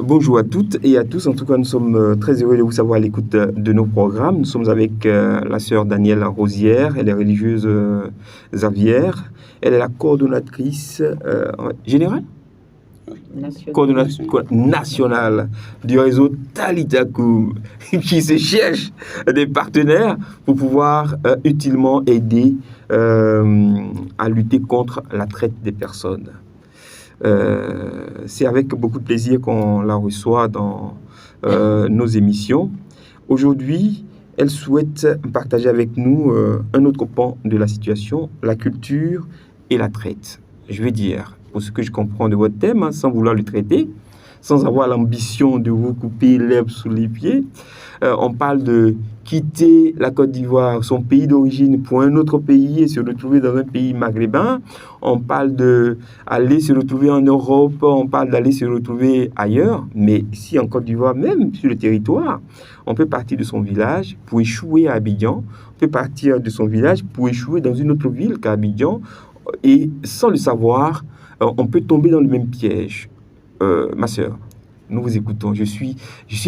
Bonjour à toutes et à tous. En tout cas, nous sommes très heureux de vous savoir à l'écoute de nos programmes. Nous sommes avec la sœur Danielle Rosière. Elle est religieuse Xavier. Elle est la coordonnatrice générale nationale du réseau Talitakou qui se cherche des partenaires pour pouvoir utilement aider à lutter contre la traite des personnes. C'est avec beaucoup de plaisir qu'on la reçoit dans nos émissions. Aujourd'hui, elle souhaite partager avec nous un autre pan de la situation, la culture et la traite. Je vais dire, pour ce que je comprends de votre thème, sans vouloir le traiter, sans avoir l'ambition de vous couper l'herbe sous les pieds, on parle de quitter la Côte d'Ivoire, son pays d'origine, pour un autre pays et se retrouver dans un pays maghrébin. On parle d'aller se retrouver en Europe, on parle d'aller se retrouver ailleurs. Mais ici, en Côte d'Ivoire, même sur le territoire, on peut partir de son village pour échouer à Abidjan. On peut partir de son village pour échouer dans une autre ville qu'à Abidjan. Et sans le savoir, on peut tomber dans le même piège. Ma sœur, nous vous écoutons. Je suis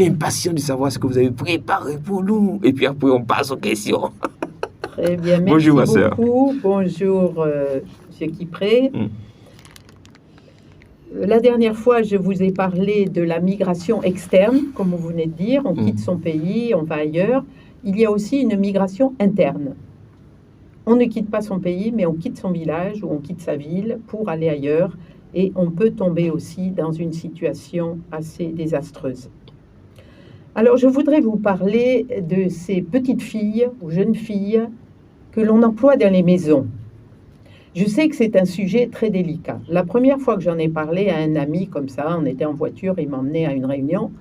impatient de savoir ce que vous avez préparé pour nous. Et puis après, on passe aux questions. Très bien, merci Bonjour, ma sœur. beaucoup. Bonjour, M. Kipré. La dernière fois, je vous ai parlé de la migration externe, comme vous venez de dire. On quitte son pays, on va ailleurs. Il y a aussi une migration interne. On ne quitte pas son pays, mais on quitte son village ou on quitte sa ville pour aller ailleurs. Et on peut tomber aussi dans une situation assez désastreuse. Alors, je voudrais vous parler de ces petites filles ou jeunes filles que l'on emploie dans les maisons. Je sais que c'est un sujet très délicat. La première fois que j'en ai parlé à un ami comme ça, on était en voiture, il m'emmenait à une réunion,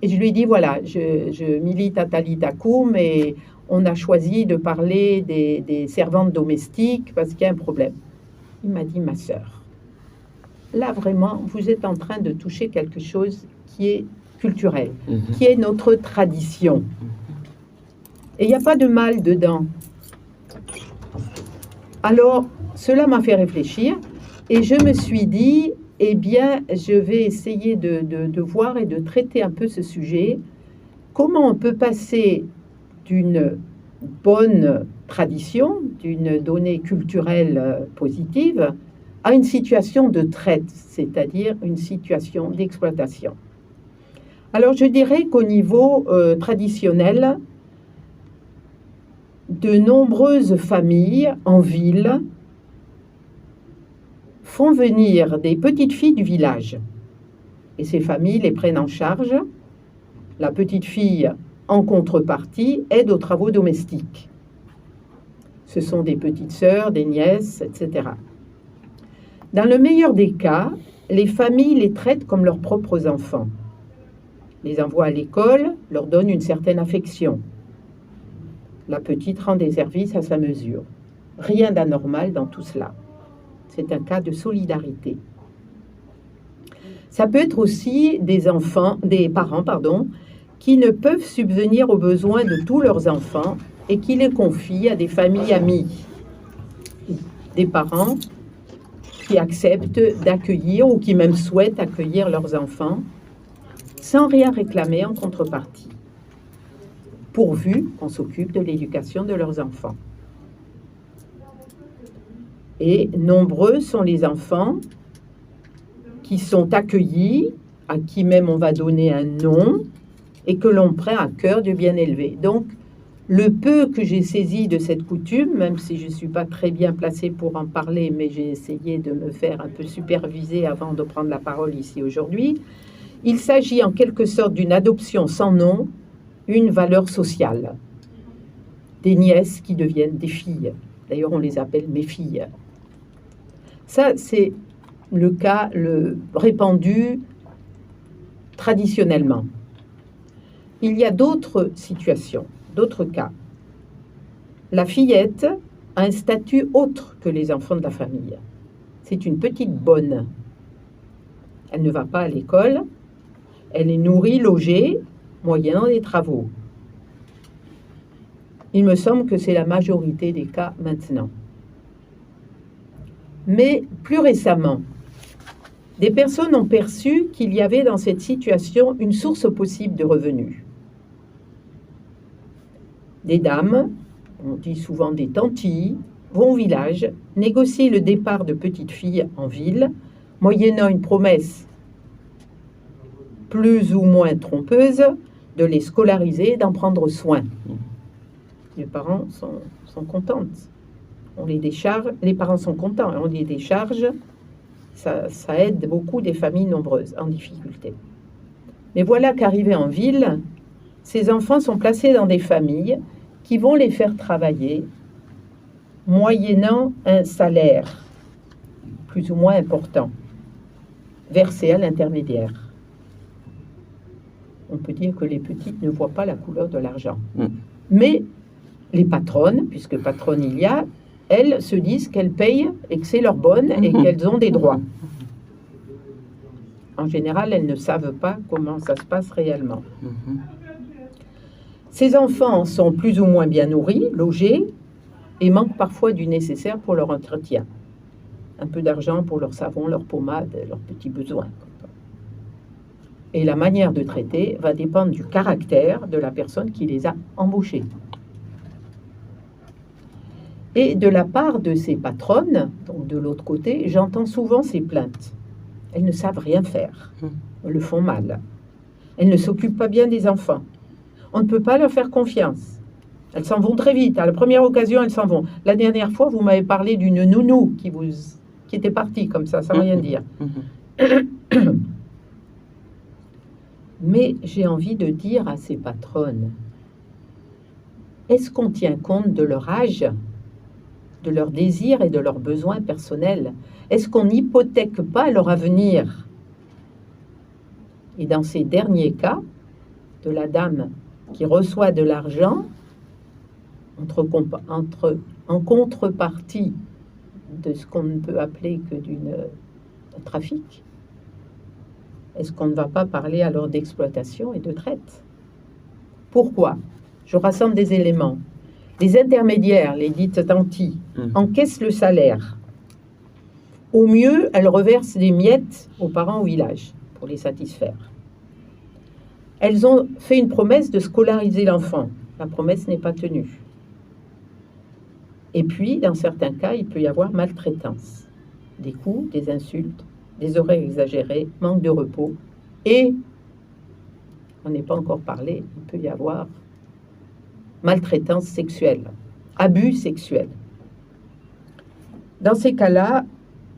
et je lui ai dit, voilà, je milite à Talitakou, mais on a choisi de parler des servantes domestiques parce qu'il y a un problème. Il m'a dit, ma sœur, là, vraiment, vous êtes en train de toucher quelque chose qui est culturel, qui est notre tradition. Et il n'y a pas de mal dedans. Alors, cela m'a fait réfléchir et je me suis dit, eh bien, je vais essayer de voir et de traiter un peu ce sujet. Comment on peut passer d'une bonne tradition, d'une donnée culturelle positive, à une situation de traite, c'est-à-dire une situation d'exploitation. Alors je dirais qu'au niveau traditionnel, de nombreuses familles en ville font venir des petites filles du village. Et ces familles les prennent en charge. La petite fille, en contrepartie, aide aux travaux domestiques. Ce sont des petites sœurs, des nièces, etc. Dans le meilleur des cas, les familles les traitent comme leurs propres enfants. Les envoient à l'école, leur donnent une certaine affection. La petite rend des services à sa mesure. Rien d'anormal dans tout cela. C'est un cas de solidarité. Ça peut être aussi des parents, qui ne peuvent subvenir aux besoins de tous leurs enfants et qui les confient à des familles amies. Des parents qui acceptent d'accueillir ou qui même souhaitent accueillir leurs enfants sans rien réclamer en contrepartie, pourvu qu'on s'occupe de l'éducation de leurs enfants. Et nombreux sont les enfants qui sont accueillis, à qui même on va donner un nom, et que l'on prend à cœur de bien élever. Donc, le peu que j'ai saisi de cette coutume, même si je ne suis pas très bien placée pour en parler, mais j'ai essayé de me faire un peu superviser avant de prendre la parole ici aujourd'hui, il s'agit en quelque sorte d'une adoption sans nom, une valeur sociale. Des nièces qui deviennent des filles. D'ailleurs, on les appelle mes filles. Ça, c'est le cas répandu traditionnellement. Il y a d'autres situations, d'autres cas. La fillette a un statut autre que les enfants de la famille. C'est une petite bonne. Elle ne va pas à l'école, elle est nourrie, logée, moyennant des travaux. Il me semble que c'est la majorité des cas maintenant. Mais plus récemment, Des personnes ont perçu qu'il y avait dans cette situation une source possible de revenus. Des dames, on dit souvent des tantilles, vont au village, négocient le départ de petites filles en ville, moyennant une promesse plus ou moins trompeuse de les scolariser et d'en prendre soin. Les parents sont contentes. On les décharge, les parents sont contents, on les décharge. Ça aide beaucoup des familles nombreuses en difficulté. Mais voilà qu'arrivés en ville, ces enfants sont placés dans des familles qui vont les faire travailler moyennant un salaire plus ou moins important, versé à l'intermédiaire. On peut dire que les petites ne voient pas la couleur de l'argent. Mais les patronnes, puisque patronne il y a, elles se disent qu'elles payent et que c'est leur bonne et qu'elles ont des droits. En général, elles ne savent pas comment ça se passe réellement. Ces enfants sont plus ou moins bien nourris, logés, et manquent parfois du nécessaire pour leur entretien. Un peu d'argent pour leur savon, leur pommade, leurs petits besoins. Et la manière de traiter va dépendre du caractère de la personne qui les a embauchés. Et de la part de ces patronnes, donc de l'autre côté, j'entends souvent ces plaintes. Elles ne savent rien faire. Elles le font mal. Elles ne s'occupent pas bien des enfants. On ne peut pas leur faire confiance. Elles s'en vont très vite. À la première occasion, elles s'en vont. La dernière fois, vous m'avez parlé d'une nounou qui était partie comme ça, sans rien dire. Mais j'ai envie de dire à ces patronnes, est-ce qu'on tient compte de leur âge, de leurs désirs et de leurs besoins personnels? Est-ce qu'on n'hypothèque pas leur avenir? Et dans ces derniers cas, de la dame qui reçoit de l'argent en contrepartie de ce qu'on ne peut appeler que d'un trafic, est-ce qu'on ne va pas parler alors d'exploitation et de traite? Pourquoi? Je rassemble des éléments. Les intermédiaires, les dites tantilles, encaissent le salaire. Au mieux, elles reversent des miettes aux parents au village pour les satisfaire. Elles ont fait une promesse de scolariser l'enfant. La promesse n'est pas tenue. Et puis, dans certains cas, il peut y avoir maltraitance. Des coups, des insultes, des horaires exagérés, manque de repos. Et, on n'est pas encore parlé, il peut y avoir maltraitance sexuelle, abus sexuel. Dans ces cas-là,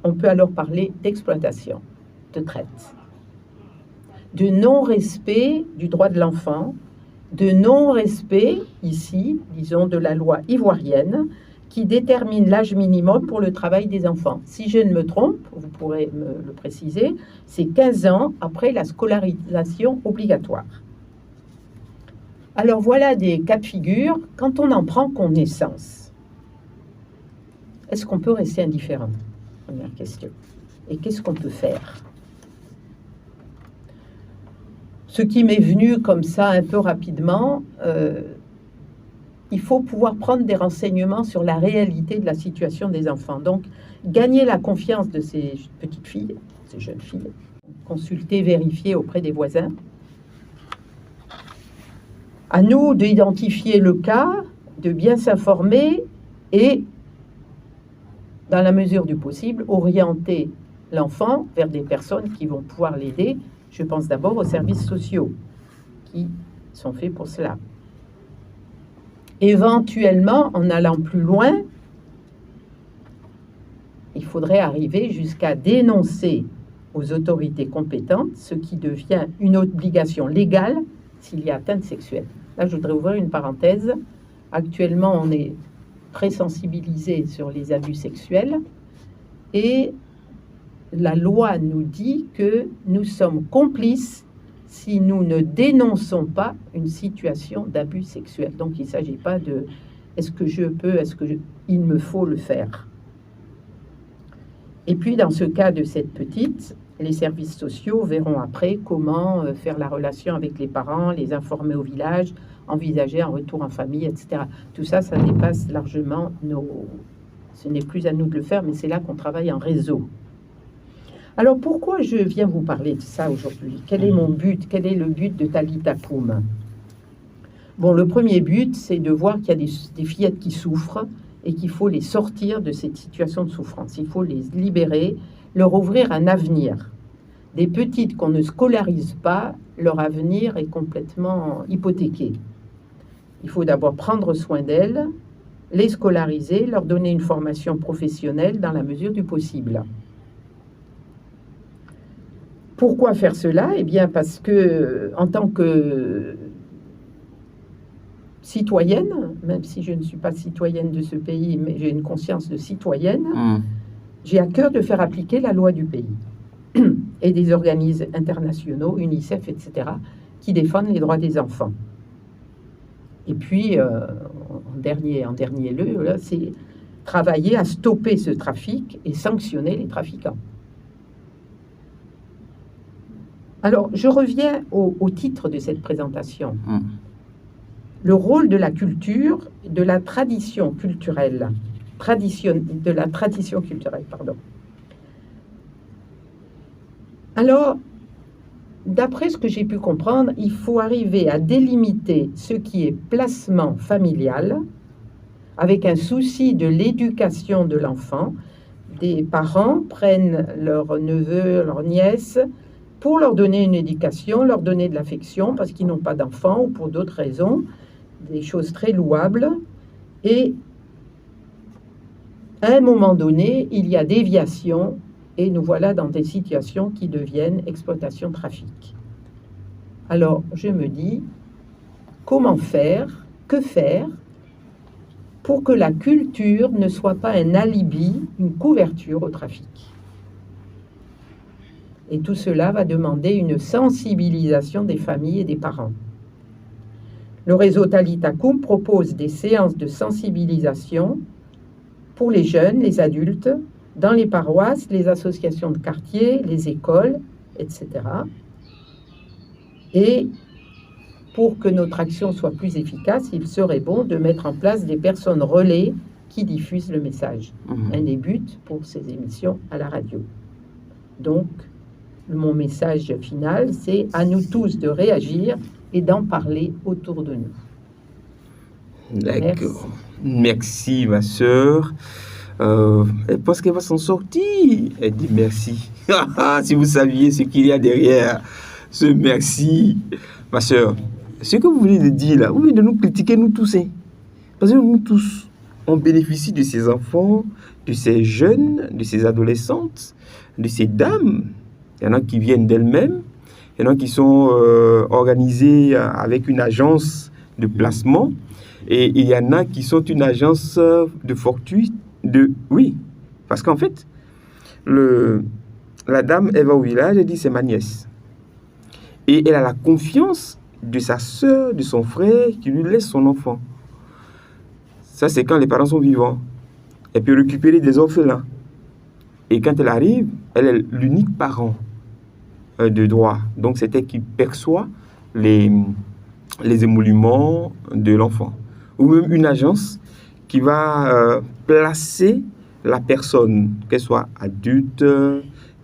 on peut alors parler d'exploitation, de traite, de non-respect du droit de l'enfant, de non-respect, ici, disons, de la loi ivoirienne, qui détermine l'âge minimum pour le travail des enfants. Si je ne me trompe, vous pourrez me le préciser, c'est 15 ans après la scolarisation obligatoire. Alors voilà des cas de figure, quand on en prend connaissance. Est-ce qu'on peut rester indifférent? Première question. Et qu'est-ce qu'on peut faire? Ce qui m'est venu comme ça un peu rapidement, il faut pouvoir prendre des renseignements sur la réalité de la situation des enfants. Donc, gagner la confiance de ces petites filles, ces jeunes filles, consulter, vérifier auprès des voisins. À nous d'identifier le cas, de bien s'informer et, dans la mesure du possible, orienter l'enfant vers des personnes qui vont pouvoir l'aider. Je pense d'abord aux services sociaux qui sont faits pour cela. Éventuellement, en allant plus loin, il faudrait arriver jusqu'à dénoncer aux autorités compétentes ce qui devient une obligation légale s'il y a atteinte sexuelle. Là, je voudrais ouvrir une parenthèse. Actuellement, on est très sensibilisé sur les abus sexuels et la loi nous dit que nous sommes complices si nous ne dénonçons pas une situation d'abus sexuel. Donc, il ne s'agit pas de est-ce que je peux, il me faut le faire. Et puis, dans ce cas de cette petite, les services sociaux verront après comment faire la relation avec les parents, les informer au village, envisager un retour en famille, etc. Tout ça, ça dépasse largement ce n'est plus à nous de le faire, mais c'est là qu'on travaille en réseau. Alors pourquoi je viens vous parler de ça aujourd'hui? Quel est mon but? Quel est le but de Talitha Koum? Bon, le premier but, c'est de voir qu'il y a des fillettes qui souffrent et qu'il faut les sortir de cette situation de souffrance. Il faut les libérer, leur ouvrir un avenir. Des petites qu'on ne scolarise pas, leur avenir est complètement hypothéqué. Il faut d'abord prendre soin d'elles, les scolariser, leur donner une formation professionnelle dans la mesure du possible. Pourquoi faire cela? Eh bien, parce que, en tant que citoyenne, même si je ne suis pas citoyenne de ce pays, mais j'ai une conscience de citoyenne, j'ai à cœur de faire appliquer la loi du pays et des organismes internationaux, UNICEF, etc., qui défendent les droits des enfants. Et puis, en dernier lieu, là, c'est travailler à stopper ce trafic et sanctionner les trafiquants. Alors, je reviens au titre de cette présentation. Le rôle de la culture, de la tradition culturelle. Alors, d'après ce que j'ai pu comprendre, il faut arriver à délimiter ce qui est placement familial, avec un souci de l'éducation de l'enfant. Des parents prennent leurs neveux, leurs nièces, pour leur donner une éducation, leur donner de l'affection, parce qu'ils n'ont pas d'enfants ou pour d'autres raisons, des choses très louables. Et à un moment donné, il y a déviation, et nous voilà dans des situations qui deviennent exploitation-trafic. Alors, je me dis, comment faire, que faire, pour que la culture ne soit pas un alibi, une couverture au trafic? Et tout cela va demander une sensibilisation des familles et des parents. Le réseau Talitha Koum propose des séances de sensibilisation pour les jeunes, les adultes, dans les paroisses, les associations de quartier, les écoles, etc. Et pour que notre action soit plus efficace, il serait bon de mettre en place des personnes relais qui diffusent le message. Un des buts pour ces émissions à la radio. Donc, mon message final, c'est à nous tous de réagir et d'en parler autour de nous. D'accord. Merci, ma sœur. Elle pense qu'elle va s'en sortir. Elle dit merci. Si vous saviez ce qu'il y a derrière ce merci, ma sœur. Ce que vous venez de dire là, vous venez de nous critiquer, nous tous. Parce que nous tous, on bénéficie de ces enfants, de ces jeunes, de ces adolescentes, de ces dames. Il y en a qui viennent d'elles-mêmes, il y en a qui sont organisées avec une agence de placement, et il y en a qui sont une agence de fortuite. Oui, parce qu'en fait, la dame, elle va au village, elle dit c'est ma nièce. Et elle a la confiance de sa sœur, de son frère, qui lui laisse son enfant. Ça, c'est quand les parents sont vivants. Elle peut récupérer des orphelins. Et quand elle arrive, elle est l'unique parent de droit. Donc, c'est elle qui perçoit les émoluments de l'enfant. Ou même une agence qui va placer la personne, qu'elle soit adulte,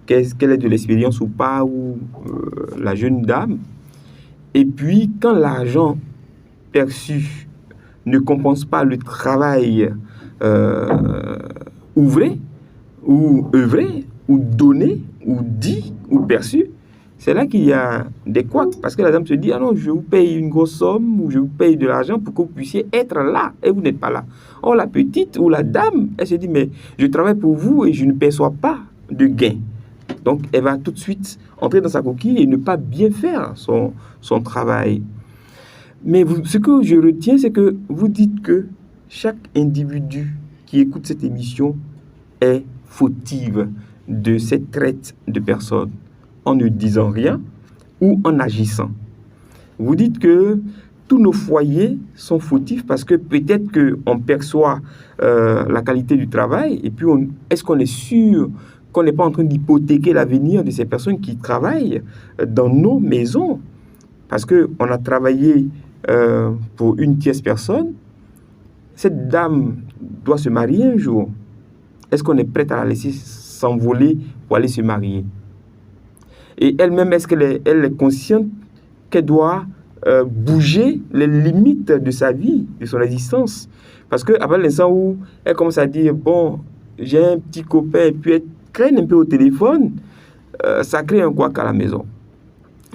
qu'elle ait de l'expérience ou pas, ou la jeune dame. Et puis, quand l'argent perçu ne compense pas le travail ouvré, ou œuvré, ou donné, ou dit, ou perçu, c'est là qu'il y a des couacs. Parce que la dame se dit, ah non, je vous paye une grosse somme, ou je vous paye de l'argent pour que vous puissiez être là, et vous n'êtes pas là. Or, la petite ou la dame, elle se dit, mais je travaille pour vous et je ne perçois pas de gain. Donc, elle va tout de suite entrer dans sa coquille et ne pas bien faire son travail. Mais ce que je retiens, c'est que vous dites que chaque individu qui écoute cette émission est fautive de cette traite de personnes, en ne disant rien ou en agissant. Vous dites que tous nos foyers sont fautifs parce que peut-être qu'on perçoit la qualité du travail et puis est-ce qu'on est sûr qu'on n'est pas en train d'hypothéquer l'avenir de ces personnes qui travaillent dans nos maisons? Parce qu'on a travaillé pour une tierce personne. Cette dame doit se marier un jour. Est-ce qu'on est prêt à la laisser s'envoler pour aller se marier? Et elle-même, est-ce elle est consciente qu'elle doit bouger les limites de sa vie, de son existence? Parce qu'à l'instant où elle commence à dire, bon, j'ai un petit copain, et puis elle traîne un peu au téléphone, ça crée un couac à la maison.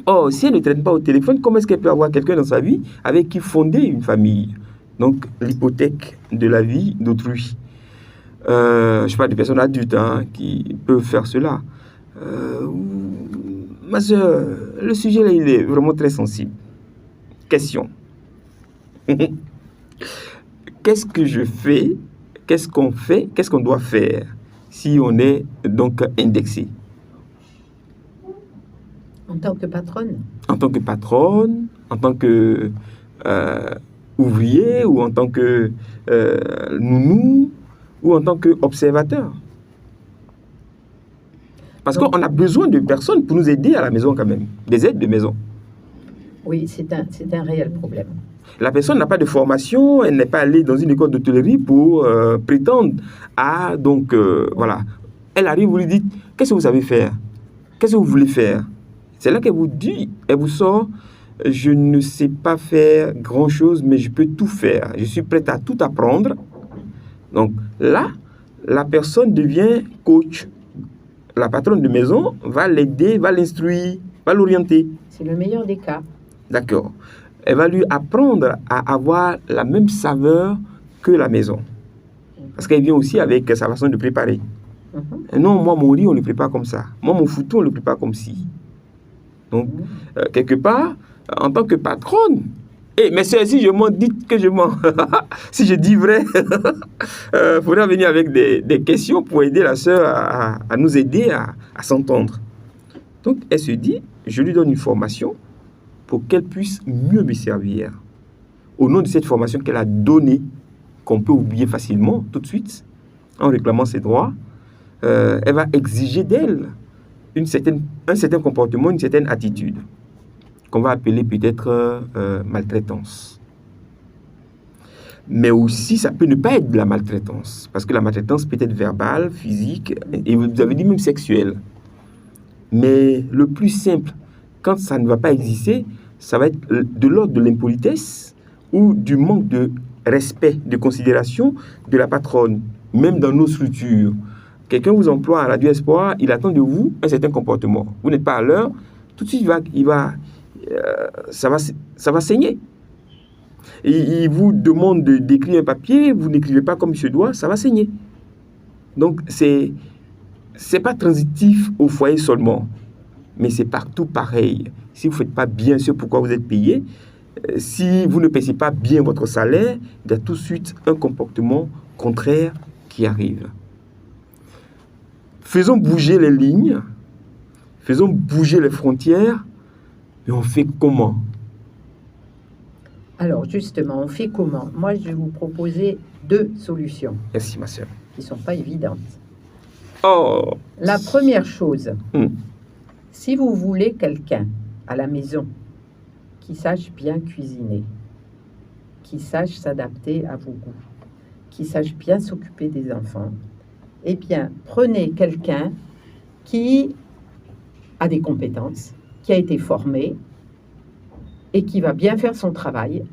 Or, si elle ne traîne pas au téléphone, comment est-ce qu'elle peut avoir quelqu'un dans sa vie avec qui fonder une famille? Donc, l'hypothèque de la vie d'autrui. Je parle des personnes adultes qui peuvent faire cela. Ma soeur, le sujet là, il est vraiment très sensible. Question. Qu'est-ce que je fais? Qu'est-ce qu'on fait? Qu'est-ce qu'on doit faire si on est donc indexé? En tant que patronne? En tant que patronne, en tant que ouvrier, ou en tant que nounou, ou en tant qu'observateur. Parce qu'on a besoin de personnes pour nous aider à la maison quand même, des aides de maison. Oui, c'est un réel problème. La personne n'a pas de formation, elle n'est pas allée dans une école d'hôtellerie pour prétendre à... Donc, voilà. Elle arrive, vous lui dites, qu'est-ce que vous savez faire? Qu'est-ce que vous voulez faire? C'est là qu'elle vous dit, elle vous sort, je ne sais pas faire grand-chose, mais je peux tout faire. Je suis prête à tout apprendre. Donc là, la personne devient coach. La patronne de maison va l'aider, va l'instruire, va l'orienter. C'est le meilleur des cas. D'accord. Elle va lui apprendre à avoir la même saveur que la maison. Parce qu'elle vient aussi avec sa façon de préparer. Non, moi, mon riz, on ne le prépare comme ça. Moi, mon foutu, on ne le prépare comme ci. Donc, quelque part, en tant que patronne, mais si je mens, dites que je mens. Si je dis vrai, il faudra venir avec des questions pour aider la sœur à nous aider à s'entendre. Donc, elle se dit, je lui donne une formation pour qu'elle puisse mieux me servir. Au nom de cette formation qu'elle a donnée, qu'on peut oublier facilement, tout de suite, en réclamant ses droits, elle va exiger d'elle un certain comportement, une certaine attitude, qu'on va appeler peut-être maltraitance. Mais aussi, ça peut ne pas être de la maltraitance, parce que la maltraitance peut être verbale, physique, et vous avez dit même sexuelle. Mais le plus simple, quand ça ne va pas exister, ça va être de l'ordre de l'impolitesse ou du manque de respect, de considération de la patronne, même dans nos structures. Quelqu'un vous emploie à Radio Espoir, il attend de vous un certain comportement. Vous n'êtes pas à l'heure, tout de suite, ça va saigner. Et il vous demande d'écrire un papier, vous n'écrivez pas comme il se doit, ça va saigner. Donc, c'est pas transitif au foyer seulement, mais c'est partout pareil. Si vous ne faites pas bien ce pourquoi vous êtes payé, si vous ne payez pas bien votre salaire, il y a tout de suite un comportement contraire qui arrive. Faisons bouger les lignes, faisons bouger les frontières, mais on fait comment? Alors justement, on fait comment? Moi, je vais vous proposer 2 solutions. Merci, ma sœur. Qui ne sont pas évidentes. Oh. La première chose, si vous voulez quelqu'un à la maison qui sache bien cuisiner, qui sache s'adapter à vos goûts, qui sache bien s'occuper des enfants, eh bien, prenez quelqu'un qui a des compétences, qui a été formé et qui va bien faire son travail.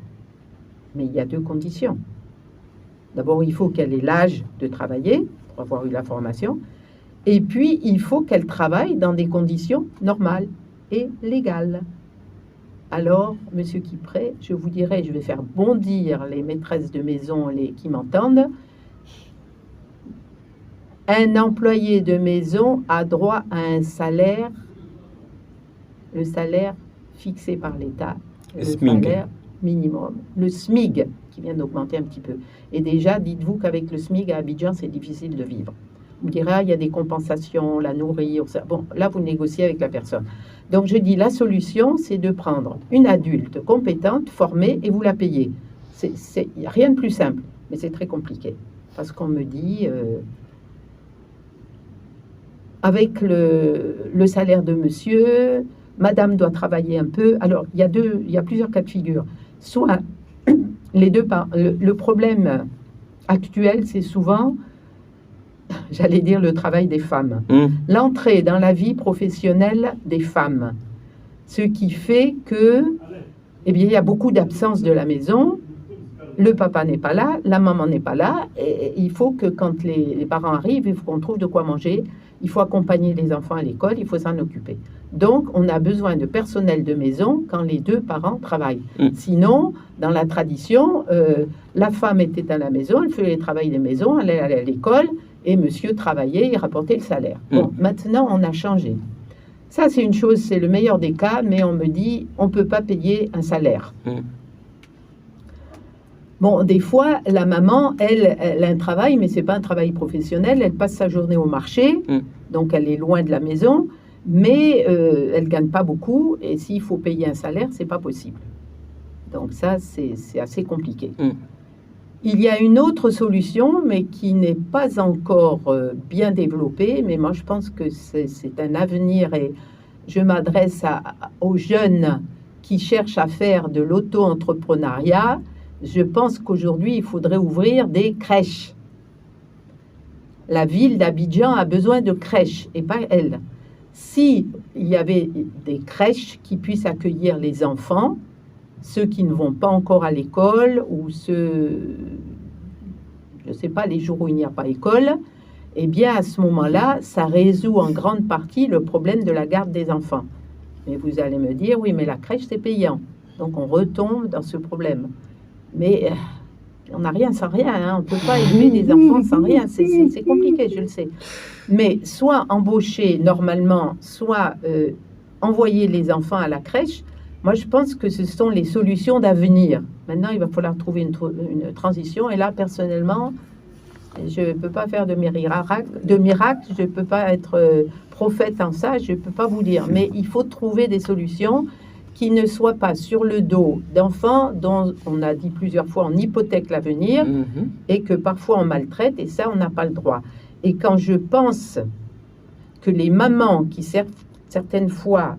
Mais il y a 2 conditions. D'abord, il faut qu'elle ait l'âge de travailler pour avoir eu la formation. Et puis, il faut qu'elle travaille dans des conditions normales et légales. Alors, Monsieur Kipré, je vous dirais, je vais faire bondir les maîtresses de maison qui m'entendent. Un employé de maison a droit à un salaire, le salaire fixé par l'État, le salaire minimum, le SMIG, qui vient d'augmenter un petit peu. Et déjà, dites-vous qu'avec le SMIG à Abidjan, c'est difficile de vivre. Vous me direz, il y a des compensations, la nourrir, ça. Bon, là, vous négociez avec la personne. Donc, je dis, la solution, c'est de prendre une adulte compétente, formée, et vous la payez. Il n'y a rien de plus simple, mais c'est très compliqué. Parce qu'on me dit... avec le salaire de monsieur, madame doit travailler un peu. Alors, il y a plusieurs cas de figure. Soit les deux, le problème actuel, c'est souvent j'allais dire, le travail des femmes. L'entrée dans la vie professionnelle des femmes. Ce qui fait que, eh bien, il y a beaucoup d'absence de la maison. Le papa n'est pas là, la maman n'est pas là. Et il faut que quand les parents arrivent, il faut qu'on trouve de quoi manger. Il faut accompagner les enfants à l'école, il faut s'en occuper. Donc, on a besoin de personnel de maison quand les deux parents travaillent. Sinon, dans la tradition, la femme était à la maison, elle faisait le travail des maisons, elle allait à l'école, et monsieur travaillait et rapportait le salaire. Bon, maintenant, on a changé. Ça, c'est une chose, c'est le meilleur des cas, mais on me dit, on ne peut pas payer un salaire. Bon, des fois, la maman, elle a un travail, mais ce n'est pas un travail professionnel. Elle passe sa journée au marché, donc elle est loin de la maison, mais elle ne gagne pas beaucoup. Et s'il faut payer un salaire, ce n'est pas possible. Donc ça, c'est assez compliqué. Il y a une autre solution, mais qui n'est pas encore bien développée. Mais moi, je pense que c'est un avenir. Et je m'adresse aux jeunes qui cherchent à faire de l'auto-entrepreneuriat. Je pense qu'aujourd'hui, il faudrait ouvrir des crèches. La ville d'Abidjan a besoin de crèches, et pas elle. S'il y avait des crèches qui puissent accueillir les enfants, ceux qui ne vont pas encore à l'école, ou ceux, je ne sais pas, les jours où il n'y a pas école, eh bien, à ce moment-là, ça résout en grande partie le problème de la garde des enfants. Mais vous allez me dire, oui, mais la crèche, c'est payant. Donc, on retombe dans ce problème. Mais on n'a rien sans rien, hein. On ne peut pas élever des enfants sans rien, c'est compliqué, je le sais. Mais soit embaucher normalement, soit envoyer les enfants à la crèche, moi je pense que ce sont les solutions d'avenir. Maintenant, il va falloir trouver une transition, et là, personnellement, je ne peux pas faire de miracle, je ne peux pas être prophète en ça, je ne peux pas vous dire. Mais il faut trouver des solutions qui ne soient pas sur le dos d'enfants dont on a dit plusieurs fois on hypothèque l'avenir et que parfois on maltraite, et ça on n'a pas le droit. Et quand je pense que les mamans qui certaines fois,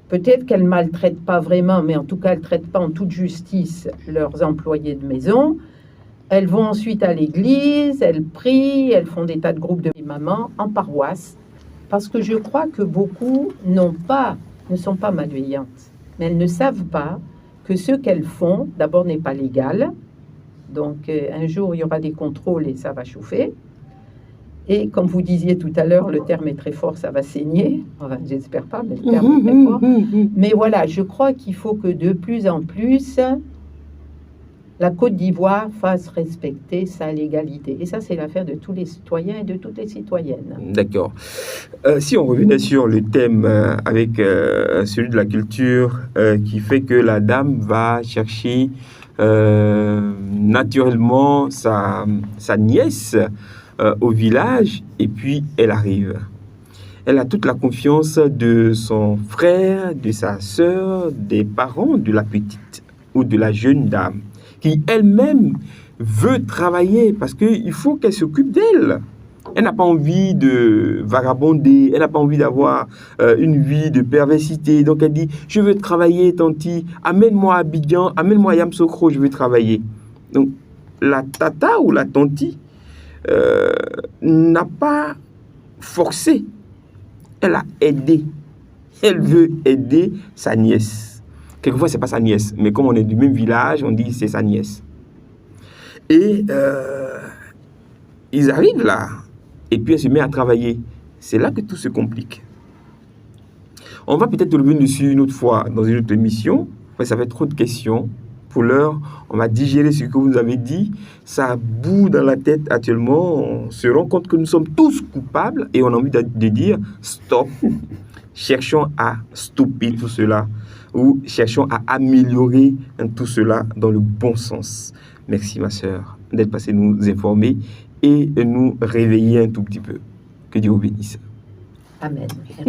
peut-être qu'elles maltraitent pas vraiment, mais en tout cas elles traitent pas en toute justice leurs employés de maison, elles vont ensuite à l'église, elles prient, elles font des tas de groupes de mamans en paroisse, parce que je crois que beaucoup ne sont pas malveillantes, mais elles ne savent pas que ce qu'elles font, d'abord, n'est pas légal. Donc, un jour, il y aura des contrôles et ça va chauffer. Et comme vous disiez tout à l'heure, le terme est très fort, ça va saigner. Enfin, j'espère pas, mais le terme est très fort. Mais voilà, je crois qu'il faut que de plus en plus, la Côte d'Ivoire fasse respecter sa légalité. Et ça, c'est l'affaire de tous les citoyens et de toutes les citoyennes. D'accord. Si on revenait sur le thème avec celui de la culture, qui fait que la dame va chercher naturellement sa nièce au village, et puis elle arrive. Elle a toute la confiance de son frère, de sa sœur, des parents de la petite ou de la jeune dame, qui elle-même veut travailler parce qu'il faut qu'elle s'occupe d'elle. Elle n'a pas envie de vagabonder, elle n'a pas envie d'avoir une vie de perversité. Donc elle dit, je veux travailler, tanti, amène-moi à Abidjan, amène-moi à Yamoussoukro, je veux travailler. Donc la tata ou la tanti n'a pas forcé, elle a aidé. Elle veut aider sa nièce. Quelquefois, ce n'est pas sa nièce, mais comme on est du même village, on dit c'est sa nièce. Et ils arrivent là, et puis elle se met à travailler. C'est là que tout se complique. On va peut-être revenir dessus une autre fois dans une autre émission, parce que ça fait trop de questions. Pour l'heure, on va digérer ce que vous nous avez dit. Ça bout dans la tête actuellement. On se rend compte que nous sommes tous coupables et on a envie de dire stop. Cherchons à stopper tout cela, ou cherchons à améliorer tout cela dans le bon sens. Merci ma sœur d'être passée nous informer et nous réveiller un tout petit peu. Que Dieu vous bénisse. Amen.